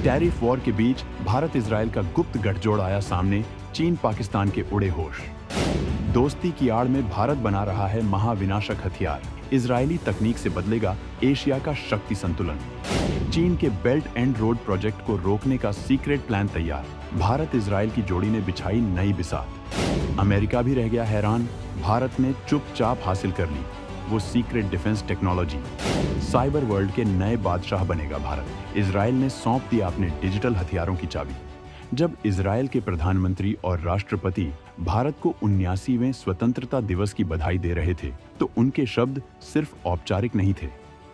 Tariff war के बीच Bharat Israel का गुप्त गठजोड़ आया सामने, चीन पाकिस्तान के उड़े होश। दोस्ती की आड़ में भारत बना रहा है महाविनाशक हथियार, इजरायली तकनीक से बदलेगा एशिया का शक्ति संतुलन। चीन के बेल्ट एंड रोड प्रोजेक्ट को रोकने का सीक्रेट प्लान तैयार, भारत इजराइल की जोड़ी ने बिछाई नई बिसात। अमेरिका भी रह गया हैरान, भारत ने चुपचाप हासिल कर ली वो secret defence technology. Cyber world के नए बादशाह बनेगा भारत, इजराइल ने सौंप दिया अपने डिजिटल हथियारों की चाबी। जब इजराइल के प्रधानमंत्री और राष्ट्रपति भारत को 79वें स्वतंत्रता दिवस की बधाई दे रहे थे, तो उनके शब्द सिर्फ औपचारिक नहीं थे।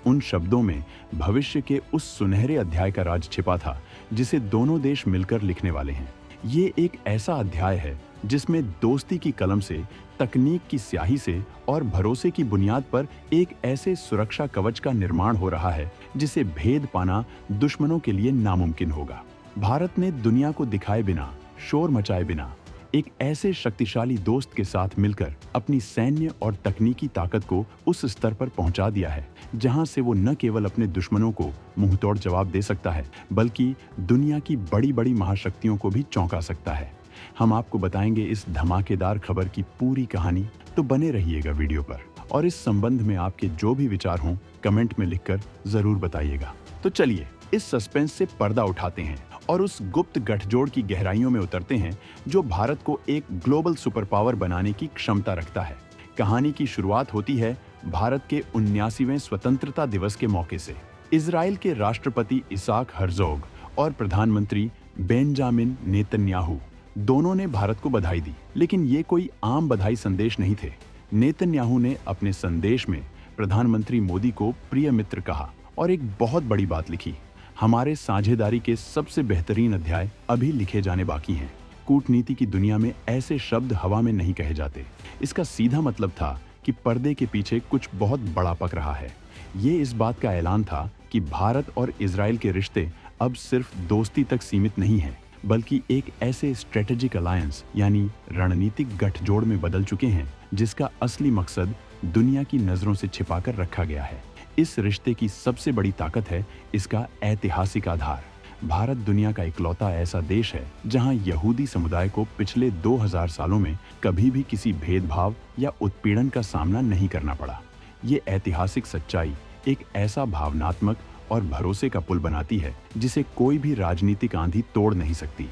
उन शब्दों में भविष्य के उस सुनहरे अध्याय का राज छिपा था जिसे दोनों देश मिलकर लिखने वाले हैं। ये एक ऐसा अध्याय है जिसमें दोस्ती की कलम से, तकनीक की स्याही से और भरोसे की बुनियाद पर एक ऐसे सुरक्षा कवच का निर्माण हो रहा है जिसे भेद पाना दुश्मनों के लिए नामुमकिन होगा। भारत ने दुनिया को दिखाए बिना, शोर मचाए बिना एक ऐसे शक्तिशाली दोस्त के साथ मिलकर अपनी सैन्य और तकनीकी ताकत को उस स्तर पर पहुंचा दिया है जहां से वो न केवल अपने दुश्मनों को मुंहतोड़ जवाब दे सकता है, बल्कि दुनिया की बड़ी बड़ी महाशक्तियों को भी चौंका सकता है। हम आपको बताएंगे इस धमाकेदार खबर की पूरी कहानी, तो बने रहिएगा वीडियो पर। और इस संबंध में आपके जो भी विचार हों कमेंट में लिखकर जरूर बताइएगा। तो चलिए इस सस्पेंस से पर्दा उठाते हैं और उस गुप्त गठजोड़ की गहराइयों में उतरते हैं जो भारत को एक ग्लोबल सुपर पावर बनाने की क्षमता रखता है। कहानी की शुरुआत होती है भारत के 79वें स्वतंत्रता दिवस के मौके से। इजराइल के राष्ट्रपति इसाक हर्जोग और प्रधानमंत्री बेंजामिन नेतन्याहू दोनों ने भारत को बधाई दी, लेकिन ये कोई आम बधाई संदेश नहीं थे। नेतन्याहू ने अपने संदेश में प्रधानमंत्री मोदी को प्रिय मित्र कहा और एक बहुत बड़ी बात लिखी, हमारे साझेदारी के सबसे बेहतरीन अध्याय अभी लिखे जाने बाकी हैं। कूटनीति की दुनिया में ऐसे शब्द हवा में नहीं कहे जाते। इसका सीधा मतलब था कि पर्दे के पीछे कुछ बहुत बड़ा पक रहा है। ये इस बात का ऐलान था कि भारत और इजराइल के रिश्ते अब सिर्फ दोस्ती तक सीमित नहीं हैं, बल्कि एक ऐसे स्ट्रेटेजिक अलायंस यानी रणनीतिक गठजोड़ में बदल चुके हैं जिसका असली मकसद दुनिया की नजरों से छिपाकर रखा गया है। इस रिश्ते की सबसे बड़ी ताकत है इसका ऐतिहासिक आधार। भारत दुनिया का इकलौता ऐसा देश है जहां यहूदी समुदाय को पिछले 2000 सालों में कभी भी किसी भेदभाव या उत्पीड़न का सामना नहीं करना पड़ा। ये ऐतिहासिक सच्चाई एक ऐसा भावनात्मक और भरोसे का पुल बनाती है जिसे कोई भी राजनीतिक आंधी तोड़ नहीं सकती।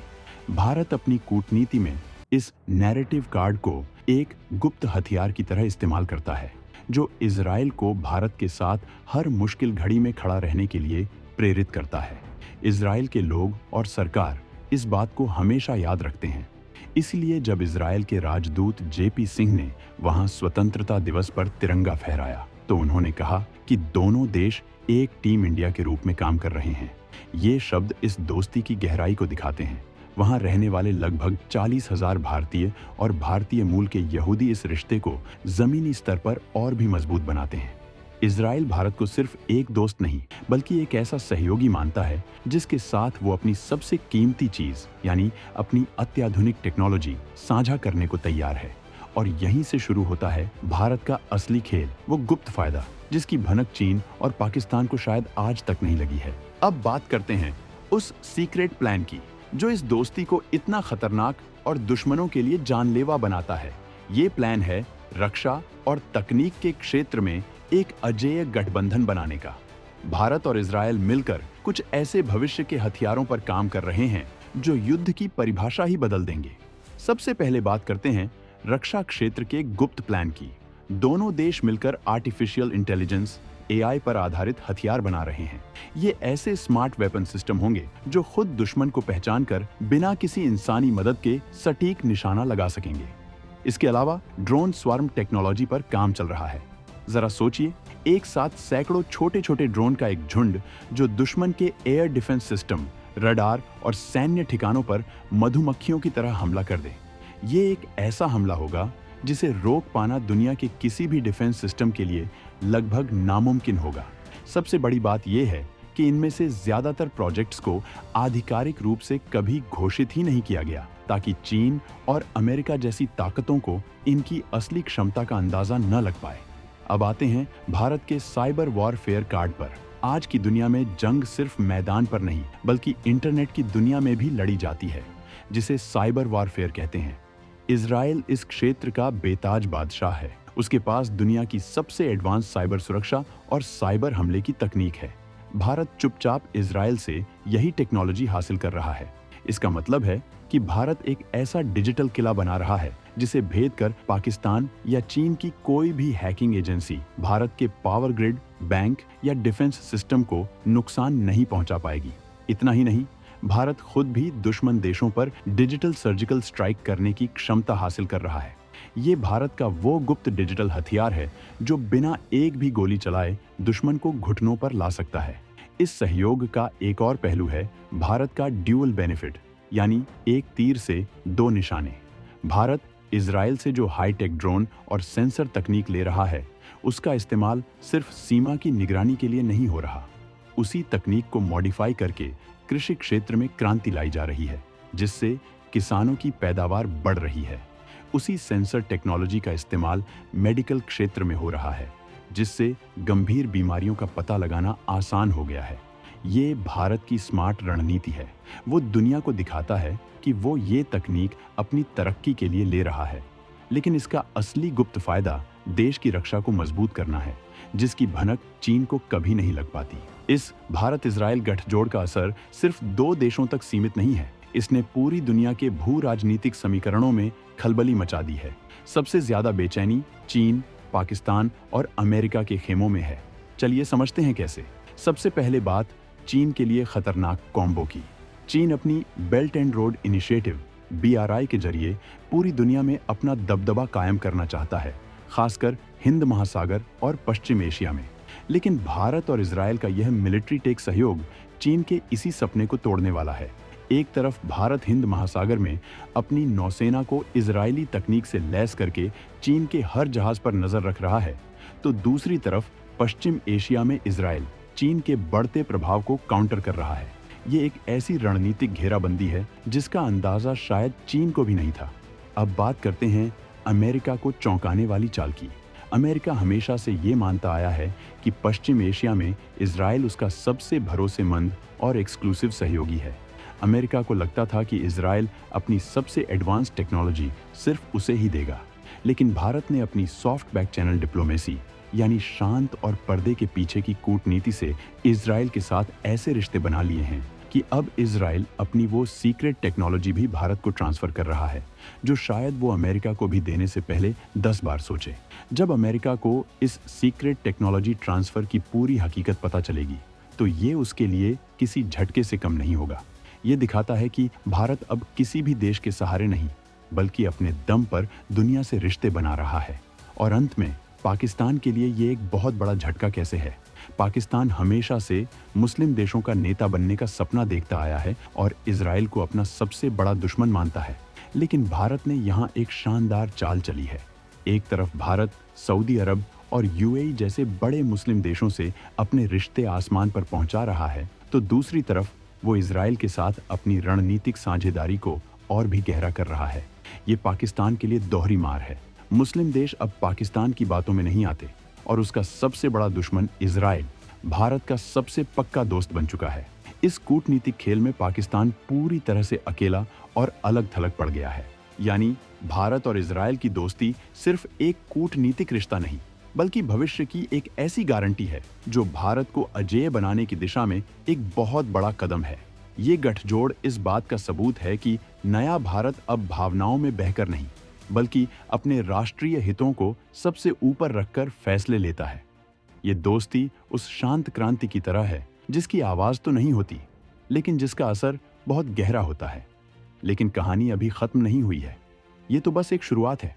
भारत अपनी कूटनीति में इस नैरेटिव कार्ड को एक गुप्त हथियार की तरह इस्तेमाल करता है जो इजराइल को भारत के साथ हर मुश्किल घड़ी में खड़ा रहने के लिए प्रेरित करता है। इजराइल के लोग और सरकार इस बात को हमेशा याद रखते हैं। इसलिए जब इजराइल के राजदूत जेपी सिंह ने वहां स्वतंत्रता दिवस पर तिरंगा फहराया, तो उन्होंने कहा कि दोनों देश एक टीम इंडिया के रूप में काम कर रहे हैं। ये शब्द इस दोस्ती की गहराई को दिखाते हैं। वहां रहने वाले लगभग 40,000 भारतीय और भारतीय मूल के यहूदी इस रिश्ते को जमीनी स्तर पर और भी मजबूत बनाते हैं। इजराइल भारत को सिर्फ एक दोस्त नहीं, बल्कि एक ऐसा सहयोगी मानता है जिसके साथ वो अपनी सबसे कीमती चीज यानी अपनी अत्याधुनिक टेक्नोलॉजी साझा करने को तैयार है। और यहीं से शुरू होता है भारत का असली खेल, वो गुप्त फायदा जिसकी भनक चीन और पाकिस्तान को शायद आज तक नहीं लगी है। अब बात करते हैं उस सीक्रेट प्लान की जो इस दोस्ती को इतना खतरनाक और दुश्मनों के लिए जानलेवा बनाता है। ये प्लान है रक्षा और तकनीक के क्षेत्र में एक अजेय गठबंधन बनाने का। भारत और इजराइल मिलकर कुछ ऐसे भविष्य के हथियारों पर काम कर रहे हैं जो युद्ध की परिभाषा ही बदल देंगे। सबसे पहले बात करते हैं रक्षा क्षेत्र के गुप्त प्लान की। दोनों देश मिलकर आर्टिफिशियल इंटेलिजेंस एआई पर आधारित हथियार बना रहे हैं। ये ऐसे स्मार्ट वेपन सिस्टम होंगे जो खुद दुश्मन को पहचान कर बिना किसी इंसानी मदद के सटीक निशाना लगा सकेंगे। इसके अलावा ड्रोन स्वार्म टेक्नोलॉजी पर काम चल रहा है। जरा सोचिए, एक साथ सैकड़ों छोटे छोटे ड्रोन का एक झुंड जो दुश्मन के एयर डिफेंस सिस्टम, रडार और सैन्य ठिकानों पर मधुमक्खियों की तरह हमला कर दे। ये एक ऐसा हमला होगा जिसे रोक पाना दुनिया के किसी भी डिफेंस सिस्टम के लिए लगभग नामुमकिन होगा। सबसे बड़ी बात यह है कि इनमें से ज्यादातर प्रोजेक्ट्स को आधिकारिक रूप से कभी घोषित ही नहीं किया गया, ताकि चीन और अमेरिका जैसी ताकतों को इनकी असली क्षमता का अंदाजा न लग पाए। अब आते हैं भारत के साइबर वॉरफेयर कार्ड पर। आज की दुनिया में जंग सिर्फ मैदान पर नहीं बल्कि इंटरनेट की दुनिया में भी लड़ी जाती है, जिसे साइबर वॉरफेयर कहते हैं। इजराइल इस क्षेत्र का बेताज बादशाह है। उसके पास दुनिया की सबसे एडवांस साइबर सुरक्षा और साइबर हमले की तकनीक है। भारत चुपचाप इजराइल से यही टेक्नोलॉजी हासिल कर रहा है। इसका मतलब है कि भारत एक ऐसा डिजिटल किला बना रहा है जिसे भेद कर पाकिस्तान या चीन की कोई भी हैकिंग एजेंसी भारत के पावर ग्रिड, बैंक या डिफेंस सिस्टम को नुकसान नहीं पहुंचा पाएगी। इतना ही नहीं, भारत खुद भी दुश्मन देशों पर डिजिटल सर्जिकल स्ट्राइक करने की क्षमता हासिल कर रहा है। ये भारत का वो गुप्त डिजिटल हथियार है जो बिना एक भी गोली चलाए दुश्मन को घुटनों पर ला सकता है। इस सहयोग का एक और पहलू है भारत का ड्यूअल बेनिफिट, यानी एक तीर से दो निशाने। भारत इजराइल से जो हाईटेक ड्रोन और सेंसर तकनीक ले रहा है, उसका इस्तेमाल सिर्फ सीमा की निगरानी के लिए नहीं हो रहा। उसी तकनीक को मॉडिफाई करके कृषि क्षेत्र में क्रांति लाई जा रही है, जिससे किसानों की पैदावार बढ़ रही है। उसी सेंसर टेक्नोलॉजी का इस्तेमाल मेडिकल क्षेत्र में हो रहा है, जिससे गंभीर बीमारियों का पता लगाना आसान हो गया है। ये भारत की स्मार्ट रणनीति है। वो दुनिया को दिखाता है कि वो ये तकनीक अपनी तरक्की के लिए ले रहा है, लेकिन इसका असली गुप्त फायदा देश की रक्षा को मजबूत करना है, जिसकी भनक चीन को कभी नहीं लग पाती। इस भारत इजराइल गठजोड़ का असर सिर्फ दो देशों तक सीमित नहीं है। इसने पूरी दुनिया के भू राजनीतिक समीकरणों में खलबली मचा दी है। सबसे ज्यादा बेचैनी चीन, पाकिस्तान और अमेरिका के खेमों में है। चलिए समझते हैं कैसे। सबसे पहले बात चीन के लिए खतरनाक कॉम्बो की। चीन अपनी belt and road initiative BRI के जरिए पूरी दुनिया में अपना दबदबा कायम करना चाहता है, खासकर हिंद महासागर और पश्चिम एशिया में। लेकिन भारत और इजराइल का यह मिलिट्री टेक सहयोग चीन के इसी सपने को तोड़ने वाला है। एक तरफ भारत हिंद महासागर में अपनी नौसेना को इजरायली तकनीक से लैस करके चीन के हर जहाज पर नजर रख रहा है, तो दूसरी तरफ पश्चिम एशिया में इजराइल चीन के बढ़ते प्रभाव को काउंटर कर रहा है। ये एक ऐसी रणनीतिक घेराबंदी है जिसका अंदाजा शायद चीन को भी नहीं था। अब बात करते हैं अमेरिका को चौंकाने वाली चाल की। अमेरिका हमेशा से ये मानता आया है कि पश्चिम एशिया में इजराइल उसका सबसे भरोसेमंद और एक्सक्लूसिव सहयोगी है। अमेरिका को लगता था कि इजराइल अपनी सबसे एडवांस टेक्नोलॉजी सिर्फ उसे ही देगा, लेकिन भारत ने अपनी सॉफ्ट बैक चैनल डिप्लोमेसी, यानी शांत और पर्दे के पीछे की कूटनीति से इजराइल के साथ ऐसे रिश्ते बना लिए हैं कि अब इजराइल अपनी वो सीक्रेट टेक्नोलॉजी भी भारत को ट्रांसफर कर रहा है, जो शायद वो अमेरिका को भी देने से पहले 10 बार सोचे। जब अमेरिका को इस सीक्रेट टेक्नोलॉजी ट्रांसफर की पूरी हकीकत पता चलेगी, तो ये उसके लिए किसी झटके से कम नहीं होगा। ये दिखाता है कि भारत अब किसी भी देश के सहारे नहीं, बल्कि अपने दम पर दुनिया से रिश्ते बना रहा है। और अंत में पाकिस्तान के लिए ये एक बहुत बड़ा झटका कैसे है। पाकिस्तान हमेशा से मुस्लिम देशों का नेता बनने का सपना देखता आया है और इजराइल को अपना सबसे बड़ा दुश्मन मानता है। लेकिन भारत ने यहाँ एक शानदार चाल चली है। एक तरफ भारत सऊदी अरब और UAE जैसे बड़े मुस्लिम देशों से अपने रिश्ते आसमान पर पहुंचा रहा है, तो दूसरी तरफ वो इजराइल के साथ अपनी रणनीतिक साझेदारी को और भी गहरा कर रहा है। ये पाकिस्तान के लिए दोहरी मार है। मुस्लिम देश अब पाकिस्तान की बातों में नहीं आते और उसका सबसे बड़ा दुश्मन इजराइल भारत का सबसे पक्का दोस्त बन चुका है। इस कूटनीतिक खेल में पाकिस्तान पूरी तरह से अकेला और अलग थलग पड़ गया है। यानी भारत और इजराइल की दोस्ती सिर्फ एक कूटनीतिक रिश्ता नहीं, बल्कि भविष्य की एक ऐसी गारंटी है जो भारत को अजेय बनाने की दिशा में एक बहुत बड़ा कदम है। ये गठजोड़ इस बात का सबूत है कि नया भारत अब भावनाओं में बहकर नहीं, बल्कि अपने राष्ट्रीय हितों को सबसे ऊपर रखकर फैसले लेता है। ये दोस्ती उस शांत क्रांति की तरह है जिसकी आवाज तो नहीं होती, लेकिन जिसका असर बहुत गहरा होता है। लेकिन कहानी अभी खत्म नहीं हुई है। ये तो बस एक शुरुआत है।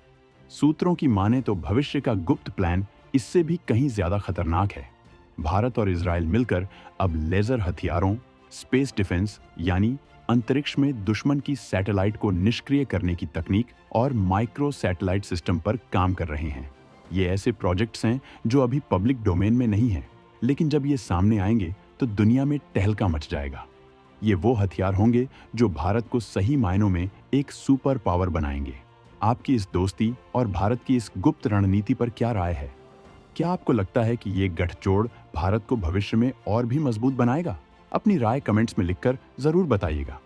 सूत्रों की माने तो भविष्य का गुप्त प्लान इससे भी कहीं ज्यादा खतरनाक है। भारत और इजराइल मिलकर अब लेजर हथियारों, स्पेस डिफेंस यानी अंतरिक्ष में दुश्मन की सैटेलाइट को निष्क्रिय करने की तकनीक और माइक्रो सैटेलाइट सिस्टम पर काम कर रहे हैं। ये ऐसे प्रोजेक्ट्स हैं जो अभी पब्लिक डोमेन में नहीं हैं, लेकिन जब ये सामने आएंगे तो दुनिया में तहलका मच जाएगा। ये वो हथियार होंगे जो भारत को सही मायनों में एक सुपर पावर बनाएंगे। आपकी इस दोस्ती और भारत की इस गुप्त रणनीति पर क्या राय है? क्या आपको लगता है कि ये गठजोड़ भारत को भविष्य में और भी मजबूत बनाएगा? अपनी राय कमेंट्स में लिखकर जरूर बताइएगा।